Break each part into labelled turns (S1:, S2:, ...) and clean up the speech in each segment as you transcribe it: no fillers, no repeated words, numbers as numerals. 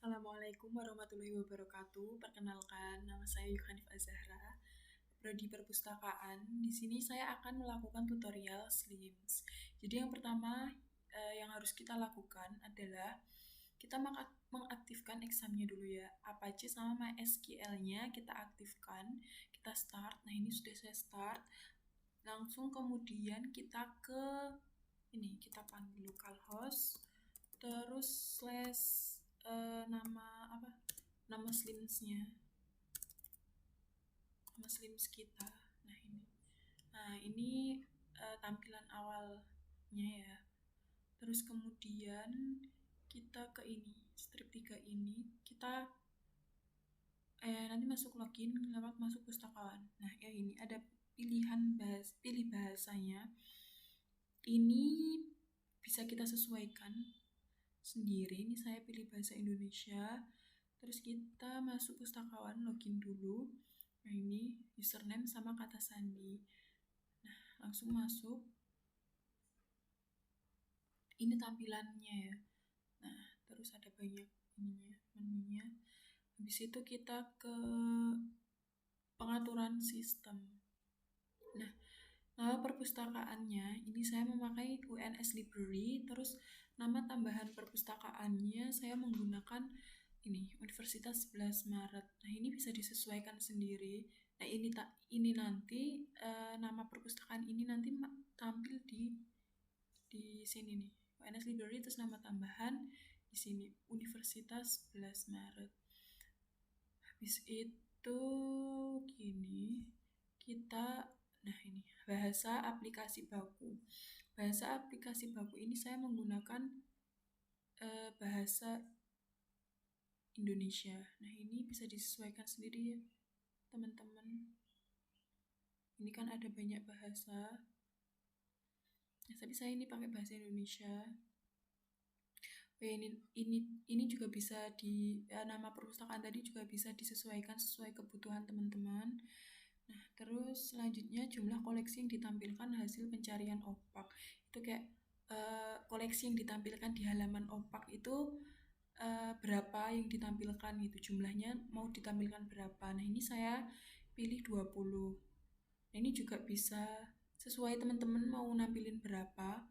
S1: Assalamualaikum warahmatullahi wabarakatuh. Perkenalkan, nama saya Yukhanif Azahra, Prodi Perpustakaan. Di sini saya akan melakukan tutorial Slims. Jadi yang pertama yang harus kita lakukan adalah kita mengaktifkan examnya dulu ya. Apache sama MySQL-nya kita aktifkan, kita start. Nah ini sudah saya start. Langsung kemudian kita ke ini, kita panggil localhost, terus slash nama slimsnya, nama slims kita. Nah ini tampilan awalnya ya. Terus kemudian kita ke ini strip 3 ini, kita nanti masuk login lewat masuk pustakawan. Nah ya ini ada pilih bahasanya. Ini bisa kita sesuaikan sendiri. Ini saya pilih bahasa Indonesia. Terus kita masuk pustakawan, login dulu. Nah ini username sama kata sandi. Nah langsung masuk. Ini tampilannya ya. Nah terus ada banyak menunya. Habis itu kita ke pengaturan sistem. Nah nama perpustakaannya ini saya memakai UNS Library. Terus nama tambahan perpustakaannya saya menggunakan ini Universitas 11 Maret. Nah ini bisa disesuaikan sendiri. Nah ini nanti nama perpustakaan ini nanti tampil di sini nih, UNS Library, terus nama tambahan di sini Universitas 11 Maret. Habis itu gini kita, nah ini bahasa aplikasi baku. Bahasa aplikasi baku ini saya menggunakan bahasa Indonesia. Nah ini bisa disesuaikan sendiri ya teman-teman. Ini kan ada banyak bahasa. Nah, tapi saya ini pakai bahasa Indonesia. Ini juga bisa nama perpustakaan tadi juga bisa disesuaikan sesuai kebutuhan teman-teman. Nah terus selanjutnya jumlah koleksi yang ditampilkan hasil pencarian OPAK. Itu kayak koleksi yang ditampilkan di halaman OPAK itu berapa yang ditampilkan gitu, jumlahnya mau ditampilkan berapa. Nah ini saya pilih 20. Nah ini juga bisa sesuai teman-teman mau nampilin berapa.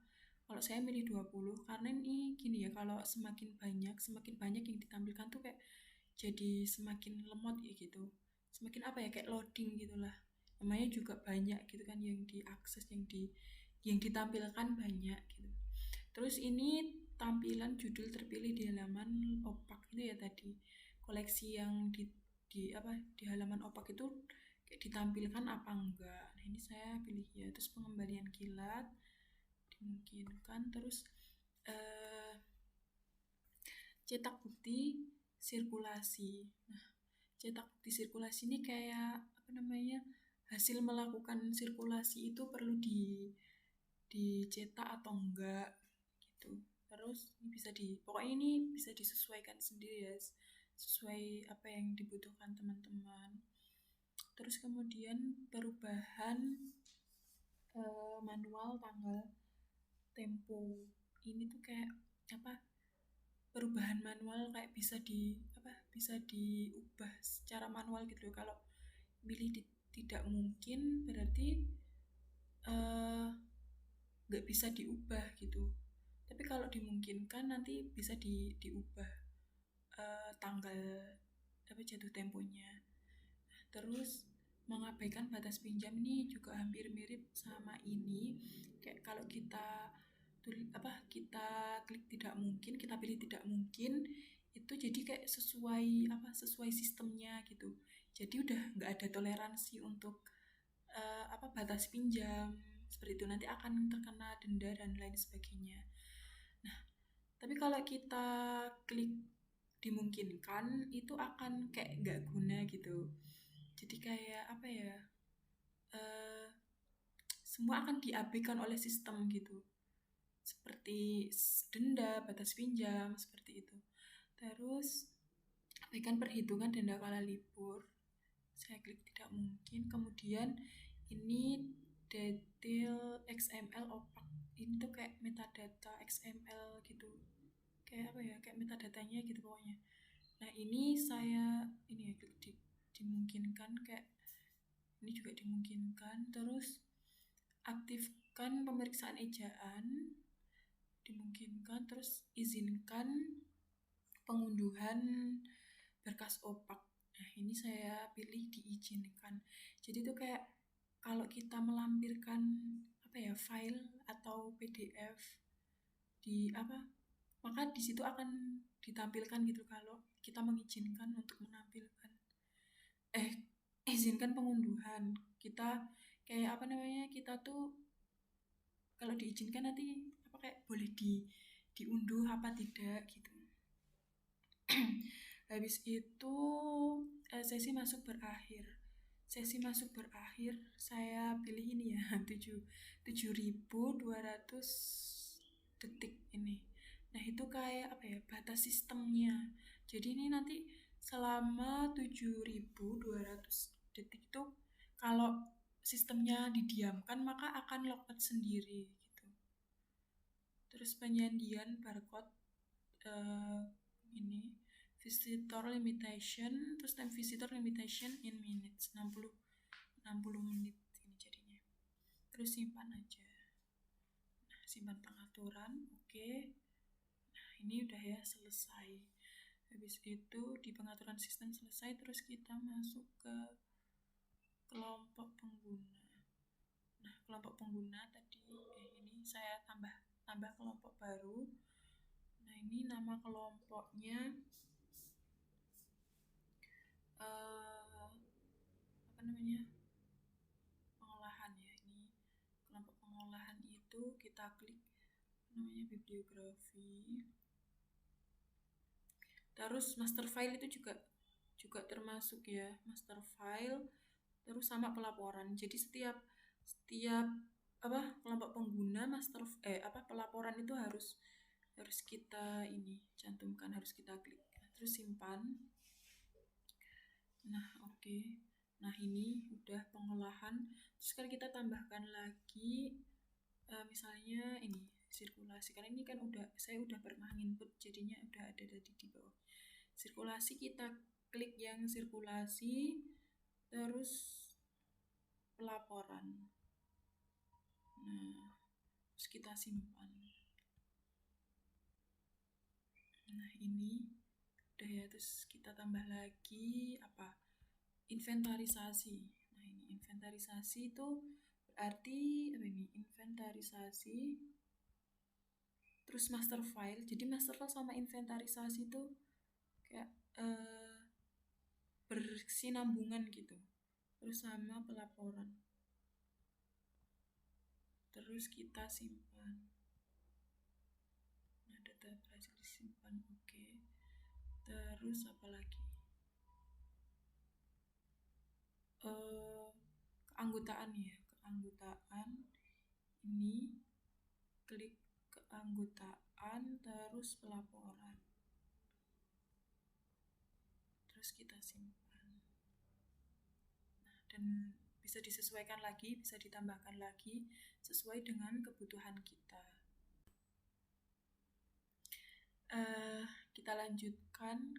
S1: Kalau saya milih 20 karena ini gini ya, kalau semakin banyak yang ditampilkan tuh kayak jadi semakin lemot ya gitu, semakin apa ya, kayak loading gitulah, namanya juga banyak gitu kan yang diakses, yang ditampilkan banyak gitu. Terus ini tampilan judul terpilih di halaman OPAK itu ya tadi, koleksi yang di halaman OPAK itu kayak ditampilkan apa enggak. Nah ini saya pilih ya. Terus pengembalian kilat dimungkinkan. Terus cetak bukti sirkulasi. Nah cetak bukti sirkulasi ini kayak hasil melakukan sirkulasi itu perlu dicetak atau enggak gitu. Terus pokoknya ini bisa disesuaikan sendiri ya, sesuai apa yang dibutuhkan teman-teman. Terus kemudian perubahan manual tanggal tempo. Ini tuh kayak perubahan manual, kayak bisa diubah secara manual gitu loh. Kalau pilih tidak mungkin berarti nggak bisa diubah gitu. Tapi kalau dimungkinkan nanti bisa diubah tanggal jatuh temponya. Terus mengabaikan batas pinjam ini juga hampir mirip sama ini. Kayak kalau kita klik tidak mungkin, kita pilih tidak mungkin, itu jadi kayak sesuai sistemnya gitu. Jadi udah nggak ada toleransi untuk batas pinjam seperti itu, nanti akan terkena denda dan lain sebagainya. Nah tapi kalau kita klik dimungkinkan itu akan kayak nggak guna gitu. Jadi kayak semua akan diabaikan oleh sistem gitu, seperti denda, batas pinjam, seperti itu. Terus abaikan perhitungan denda kala libur, saya klik tidak mungkin. Kemudian ini detail XML opak, ini tuh kayak metadata XML gitu, kayak kayak metadatanya gitu pokoknya. Nah ini saya ini ya klik dimungkinkan, kayak ini juga dimungkinkan. Terus aktifkan pemeriksaan ejaan, dimungkinkan. Terus izinkan pengunduhan berkas opak. Nah ini saya pilih diizinkan. Jadi itu kayak kalau kita melampirkan apa ya, file atau PDF di apa, maka di situ akan ditampilkan gitu kalau kita mengizinkan untuk menampilkan izinkan pengunduhan. Kita kayak apa namanya, kita tuh kalau diizinkan nanti apa kayak boleh diunduh apa tidak gitu. Habis itu sesi masuk berakhir. Sesi masuk berakhir saya pilih ini ya, 7.200 detik ini. Nah itu kayak apa ya, batas sistemnya. Jadi ini nanti selama 7.200 detik itu kalau sistemnya didiamkan maka akan logout sendiri gitu. Terus penyandian barcode ini visitor limitation, terus time visitor limitation in minutes, 60 menit ini jadinya. Terus simpan aja. Nah, simpan pengaturan, oke. Nah, ini udah ya selesai. Habis itu di pengaturan sistem selesai, terus kita masuk ke kelompok pengguna. Nah, kelompok pengguna tadi ini saya tambah kelompok baru. Nah, ini nama kelompoknya apa namanya, pengolahan ya. Ini kelompok pengolahan itu kita klik namanya bibliografi. Terus master file itu juga termasuk ya, master file. Terus sama pelaporan. Jadi setiap apa kelompok pengguna master pelaporan itu harus kita ini cantumkan, harus kita klik. Terus simpan. Nah, oke. Nah, ini udah pengolahan. Terus sekarang kita tambahkan lagi misalnya ini sirkulasi. Karena ini kan saya udah pernah input, jadinya udah ada tadi di bawah. Sirkulasi, kita klik yang sirkulasi, terus pelaporan. Nah, terus kita simpan. Nah, ini udah ya. Terus kita tambah lagi apa? Inventarisasi. Nah, ini inventarisasi itu berarti apa ini? Inventarisasi terus master file. Jadi master file sama inventarisasi itu kayak berkesinambungan gitu. Terus sama pelaporan. Terus kita simpan. Nah, data berhasil disimpan, oke. Terus apa lagi? Keanggotaan ya, keanggotaan. Ini klik keanggotaan, terus pelaporan. Terus kita simpan. Nah, dan bisa disesuaikan lagi, bisa ditambahkan lagi sesuai dengan kebutuhan kita. Kita lanjutkan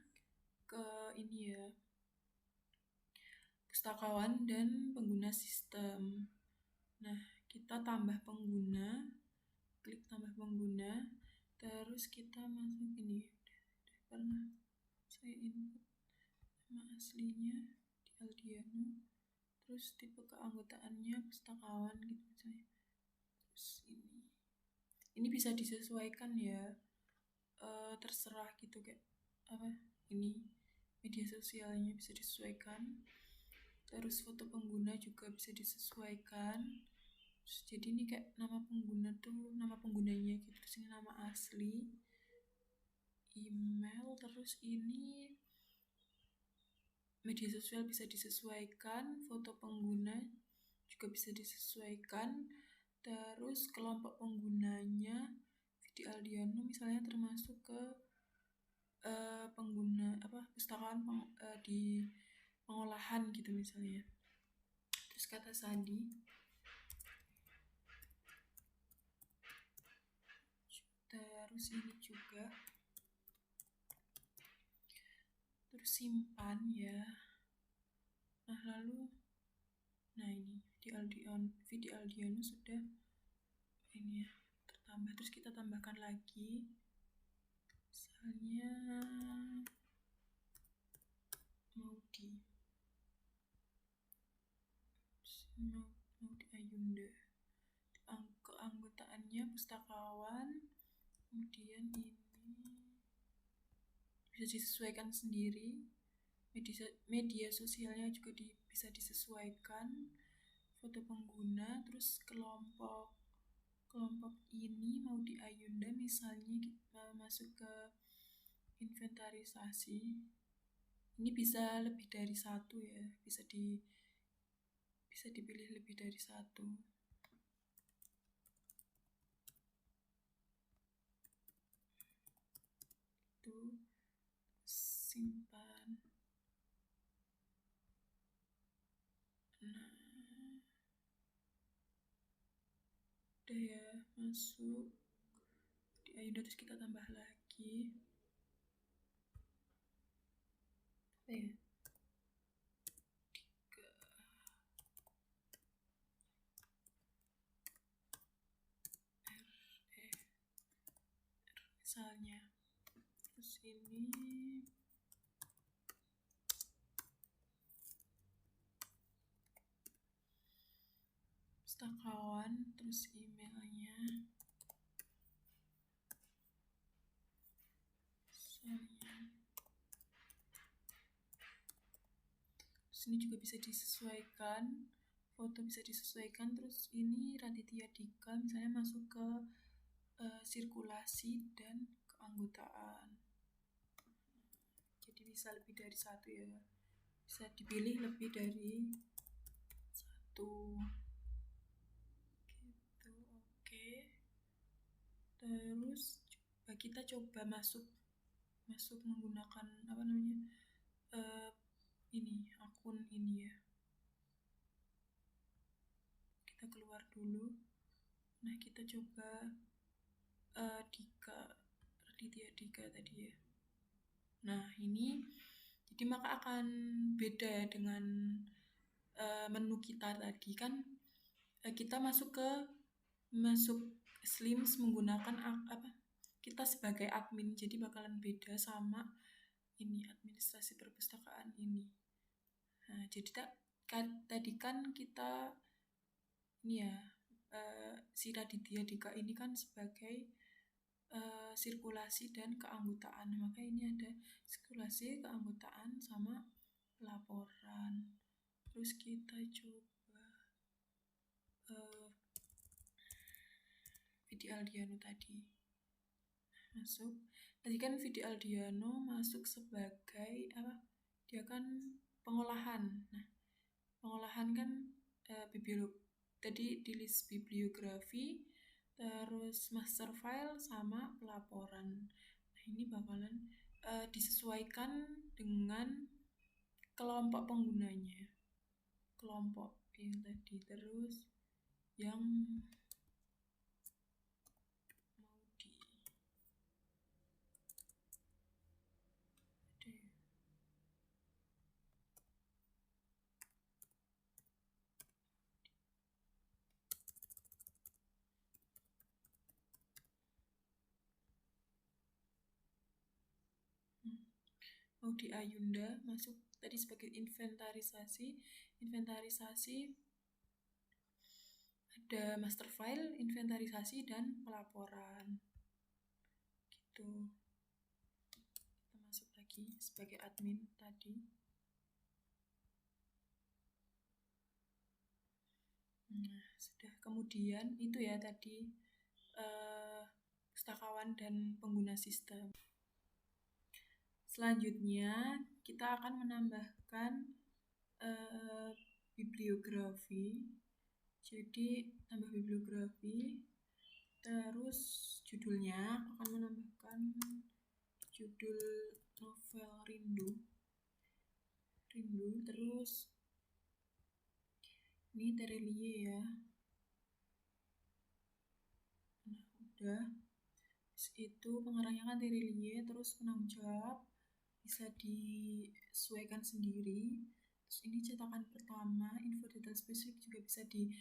S1: ke ini ya, pustakawan dan pengguna sistem. Nah, kita tambah pengguna, klik tambah pengguna, terus kita masuk ini. Udah pernah saya input nama aslinya di Aldiano, terus tipe keanggotaannya pustakawan gitu misalnya. Terus ini bisa disesuaikan ya, terserah gitu, kayak apa ini media sosialnya bisa disesuaikan. Terus foto pengguna juga bisa disesuaikan. Terus jadi ini kayak nama pengguna tuh nama penggunanya gitu. Terus ini nama asli, email, terus ini media sosial bisa disesuaikan, foto pengguna juga bisa disesuaikan. Terus kelompok penggunanya di Aldiano misalnya termasuk ke pengguna pustakaan di pengolahan gitu misalnya. Terus kata sandi, terus ini juga terus simpan ya. Nah lalu, ini video Aldiano sudah ini ya tertambah, terus kita tambahkan lagi misalnya Maudi Ayunda. Keanggotaannya pustakawan, kemudian ini bisa disesuaikan sendiri, media sosialnya juga bisa disesuaikan, foto pengguna, terus kelompok ini Maudi Ayunda misalnya kita masuk ke inventarisasi. Ini bisa lebih dari satu ya, bisa dipilih lebih dari satu. Itu simpan. Nah, udah ya, masuk di Ayunda, terus kita tambah lagi. Apa ya? Misalnya terus ini pustakawan, terus emailnya misalnya. Terus ini juga bisa disesuaikan, foto bisa disesuaikan. Terus ini Raditya Dika misalnya masuk ke sirkulasi dan keanggotaan. Jadi bisa lebih dari satu ya, bisa dipilih lebih dari satu gitu. Oke, terus kita coba masuk menggunakan apa namanya ini akun ini ya. Kita keluar dulu. Nah kita coba Raditya Dika tadi ya. Nah ini jadi maka akan beda dengan menu kita tadi kan. Kita masuk Slims menggunakan kita sebagai admin, jadi bakalan beda sama ini administrasi perpustakaan ini. Nah jadi tadi kan kita ini ya si Raditya Dika ini kan sebagai sirkulasi dan keanggotaan, maka ini ada sirkulasi, keanggotaan sama laporan. Terus kita coba video Aldiano tadi masuk. Tadi kan video Aldiano masuk sebagai apa? Dia kan pengolahan. Nah, pengolahan kan tadi di list bibliografi, terus master file sama pelaporan. Nah, ini bakalan disesuaikan dengan kelompok penggunanya. Kelompok yang tadi, terus yang Maudi Ayunda masuk tadi sebagai inventarisasi ada master file, inventarisasi, dan pelaporan gitu. Kita masuk lagi sebagai admin tadi. Nah sudah, kemudian itu ya tadi pustakawan dan pengguna sistem. Selanjutnya kita akan menambahkan bibliografi. Jadi tambah bibliografi, terus judulnya akan menambahkan judul novel Rindu, terus ini Terelie ya. Nah udah, terus itu pengarangnya kan Terelie, terus penanggung jawab bisa disesuaikan sendiri. Terus ini cetakan pertama, info detail spesifik juga bisa di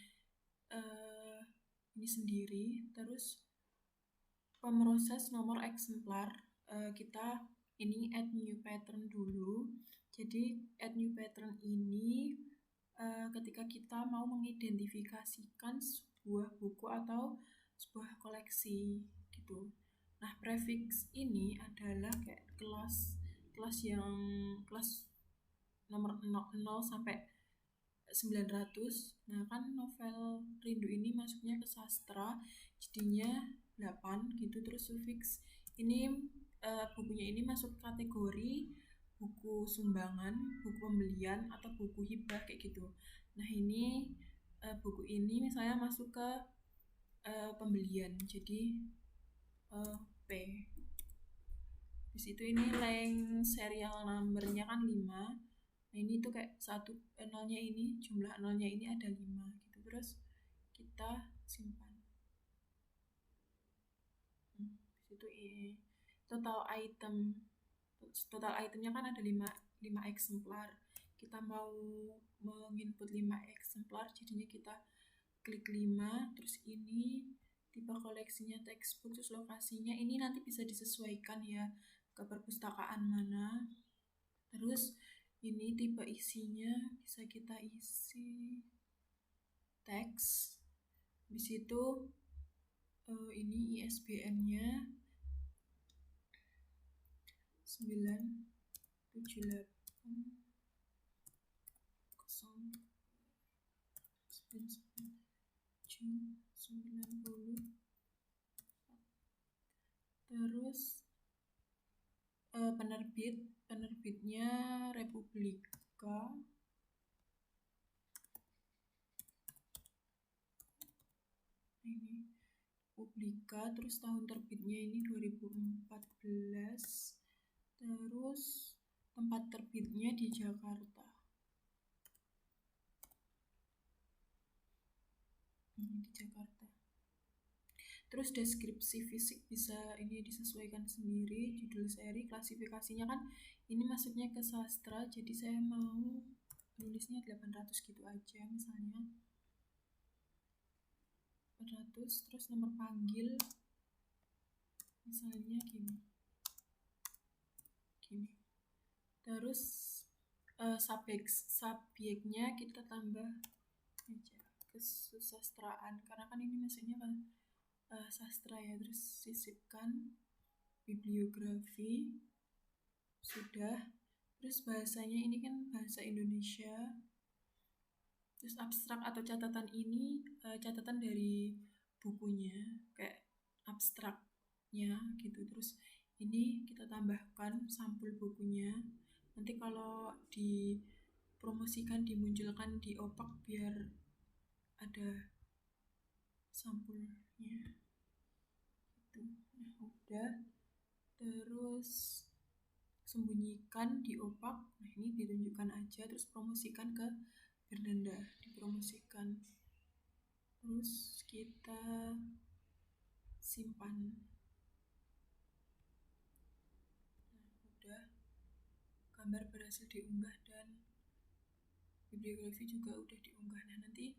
S1: ini sendiri. Terus pemroses nomor eksemplar, kita ini add new pattern dulu. Jadi add new pattern ini ketika kita mau mengidentifikasikan sebuah buku atau sebuah koleksi gitu. Nah, prefix ini adalah kayak kelas nomor 0 sampai 900. Nah, kan novel Rindu ini masuknya ke sastra, jadinya 8 gitu. Terus sufiks ini bukunya ini masuk kategori buku sumbangan, buku pembelian, atau buku hibah kayak gitu. Nah, ini buku ini misalnya masuk ke pembelian, jadi P. Habis itu ini length serial numbernya kan 5. Nah, ini tuh kayak nolnya ini, jumlah nolnya ini ada 5 gitu. Terus kita simpan. Habis itu total itemnya kan ada 5 eksemplar. Kita mau menginput 5 eksemplar, jadinya kita klik 5. Terus ini tipe koleksinya textbook, terus lokasinya ini nanti bisa disesuaikan ya ke perpustakaan mana. Terus ini tipe isinya bisa kita isi teks. Habis itu ini ISBN-nya 978 09790. Terus penerbitnya Republika. Ini Publika, terus tahun terbitnya ini 2014. Terus tempat terbitnya di Jakarta. Ini di Jakarta. Terus deskripsi fisik bisa ini disesuaikan sendiri, judul seri, klasifikasinya kan ini masuknya ke sastra, jadi saya mau nulisnya 800 gitu aja misalnya. 400, terus nomor panggil misalnya gini. Terus subjeknya kita tambah aja kesusastraan, karena kan ini maksudnya kan sastra ya. Terus sisipkan bibliografi sudah. Terus bahasanya ini kan bahasa Indonesia. Terus abstrak atau catatan ini catatan dari bukunya, kayak abstraknya gitu. Terus ini kita tambahkan sampul bukunya. Nanti kalau dipromosikan, dimunculkan di opak biar ada sampulnya gitu. Nah, udah. Terus sembunyikan di opak. Nah, ini ditunjukkan aja. Terus promosikan ke Bernanda, dipromosikan. Terus kita simpan. Nah, udah. Gambar berhasil diunggah dan bibliografi juga udah diunggah. Nah, nanti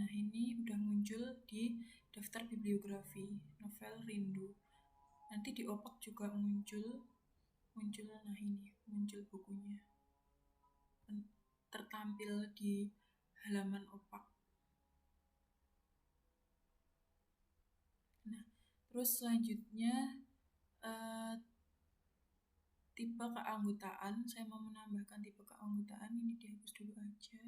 S1: ini udah muncul di daftar bibliografi novel Rindu. Nanti di opak juga muncul. Nah, ini muncul bukunya, tertampil di halaman opak. Nah, terus selanjutnya tipe keanggotaan. Saya mau menambahkan tipe keanggotaan, ini dihapus dulu aja.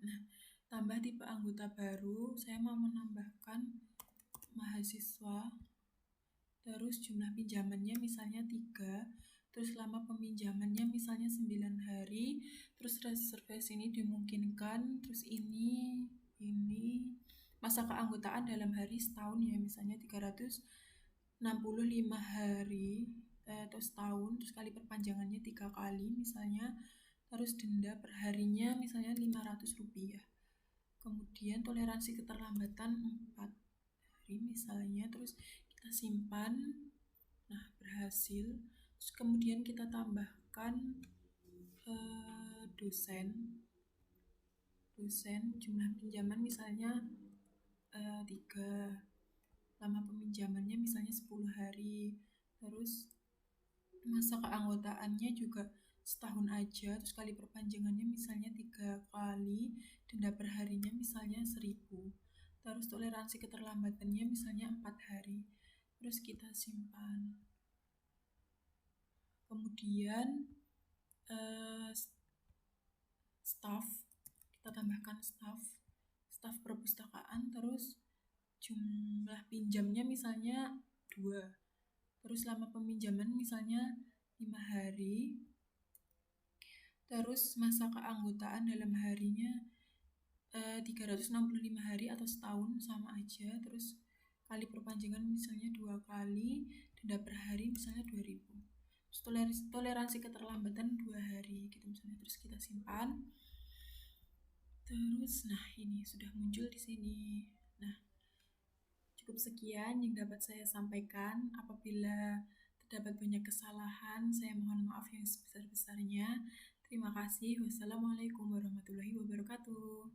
S1: Nah, tambah tipe anggota baru, saya mau menambahkan mahasiswa. Terus jumlah pinjamannya misalnya 3. Terus lama peminjamannya misalnya 9 hari. Terus reservasi ini dimungkinkan. Terus ini masa keanggotaan dalam hari setahun ya, misalnya 365 hari atau setahun. Terus kali perpanjangannya 3 kali misalnya. Terus denda per harinya misalnya Rp500. Kemudian toleransi keterlambatan 4 hari misalnya, terus kita simpan, nah berhasil, terus kemudian kita tambahkan dosen jumlah pinjaman misalnya 3, lama peminjamannya misalnya 10 hari, terus masa keanggotaannya juga setahun aja, terus kali perpanjangannya misalnya 3 kali, denda per harinya misalnya 1.000, terus toleransi keterlambatannya misalnya 4 hari, terus kita simpan. Kemudian staff, kita tambahkan staff perpustakaan, terus jumlah pinjamnya misalnya 2, terus lama peminjaman misalnya 5 hari, terus masa keanggotaan dalam harinya 365 hari atau setahun sama aja, terus kali perpanjangan misalnya 2 kali, denda per hari misalnya 2.000, terus toleransi keterlambatan 2 hari gitu misalnya, terus kita simpan. Terus nah ini sudah muncul di sini. Nah, cukup sekian yang dapat saya sampaikan. Apabila terdapat banyak kesalahan, saya mohon maaf yang sebesar-besarnya. Terima kasih. Wassalamualaikum warahmatullahi wabarakatuh.